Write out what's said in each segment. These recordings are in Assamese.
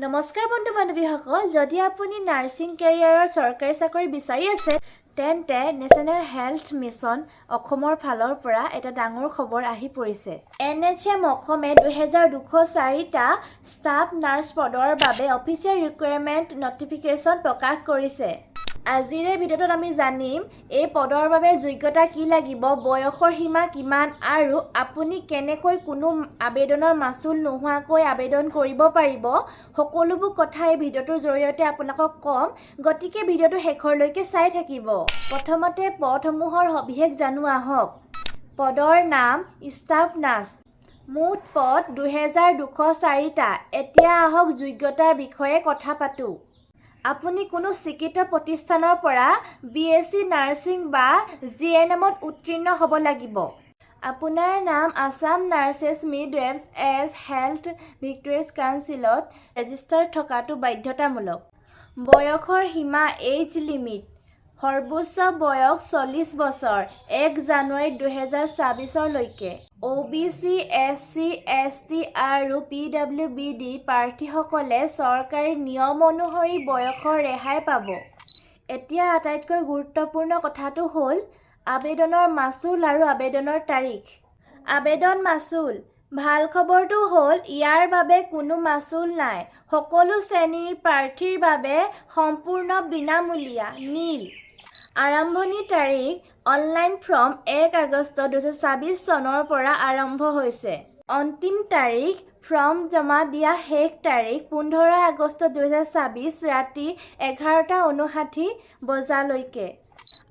নমস্কাৰ বন্ধু বান্ধৱীসকল, যদি আপুনি নাৰ্ছিং কেৰিয়াৰৰ চৰকাৰী চাকৰি বিচাৰি আছে তেন্তে নেশ্যনেল হেল্থ মিছন অসমৰ ফালৰ পৰা এটা ডাঙৰ খবৰ আহি পৰিছে। NHM অসমে 2204টা ষ্টাফ নাৰ্ছ পদৰ বাবে অফিচিয়েল ৰিকুৱাৰমেণ্ট নটিফিকেশ্যন প্ৰকাশ কৰিছে। আজিৰ এই ভিডিঅ'টোত আমি জানিম এই পদৰ বাবে যোগ্যতা কি লাগিব, বয়সৰ সীমা কিমান আৰু আপুনি কেনেকৈ কোনো আবেদনৰ মাচুল নোহোৱাকৈ আবেদন কৰিব পাৰিব। সকলোবোৰ কথা এই ভিডিঅ'টোৰ জৰিয়তে আপোনালোকক ক'ম, গতিকে ভিডিঅ'টো শেষৰলৈকে চাই থাকিব। প্ৰথমতে পদসমূহৰ সবিশেষ জানো আহক। পদৰ নাম ষ্টাফ নাৰ্ছ, মুঠ পদ 2204টা। এতিয়া আহক যোগ্যতাৰ বিষয়ে কথা পাতোঁ। আপুনি কোনো স্বীকৃত প্ৰতিষ্ঠানৰ পৰা BSc নাৰ্ছিং বা GNMত উত্তীৰ্ণ হ'ব লাগিব। আপোনাৰ নাম Assam nurses midwives as health visitors কাউন্সিলত ৰেজিষ্টাৰ থকাটো বাধ্যতামূলক। বয়সৰ সীমা এজ লিমিট, সৰ্বোচ্চ বয়স 40 বছৰ 1 জানুৱাৰী 2024লৈকে। OBC, SC, ST আৰু PWBD প্ৰাৰ্থীসকলে চৰকাৰী নিয়ম অনুসৰি বয়সৰ ৰেহাই পাব। এতিয়া আটাইতকৈ গুৰুত্বপূৰ্ণ কথাটো হ'ল আবেদনৰ মাচুল আৰু আবেদনৰ তাৰিখ। আবেদন মাচুল। ভাল খবৰটো হ'ল ইয়াৰ বাবে কোনো মাচুল নাই। সকলো শ্ৰেণীৰ প্ৰাৰ্থীৰ বাবে সম্পূৰ্ণ বিনামূলীয়া নীল। আৰম্ভণিৰ তাৰিখ অনলাইন ফৰ্ম 1 আগষ্ট 2024 চনৰ পৰা আৰম্ভ হৈছে। অন্তিম তাৰিখ ফৰ্ম জমা দিয়া শেষ তাৰিখ 15 আগষ্ট 2024 ৰাতি 11:59 বজালৈকে।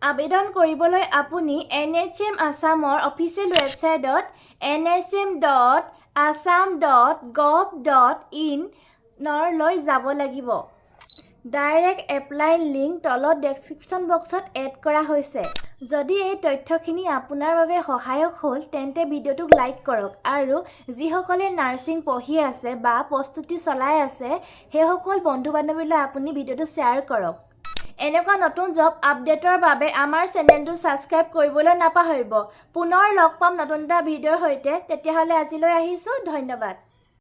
আবেদন কৰিবলৈ আপুনি NHM আছামৰ অফিচিয়েল ৱেবছাইটত nhm.assam.gov.in লৈ যাব লাগিব। ডাইৰেক্ট এপ্লাই লিংক তলত ডেছক্ৰিপশ্যন বক্সত এড কৰা হৈছে। যদি এই তথ্যখিনি আপোনাৰ বাবে সহায়ক হ'ল তেন্তে ভিডিঅ'টোক লাইক কৰক আৰু যিসকলে নাৰ্ছিং পঢ়ি আছে বা প্ৰস্তুতি চলাই আছে সেইসকল বন্ধু বান্ধৱীলৈ আপুনি ভিডিঅ'টো শ্বেয়াৰ কৰক। এনেকুৱা নতুন জব আপডেটৰ বাবে আমাৰ চেনেলটো ছাবস্ক্ৰাইব কৰিবলৈ নাপাহৰিব। পুনৰ লগ পাম নতুন এটা ভিডিঅ'ৰ সৈতে। তেতিয়াহ'লে আজিলৈ আহিছোঁ, ধন্যবাদ।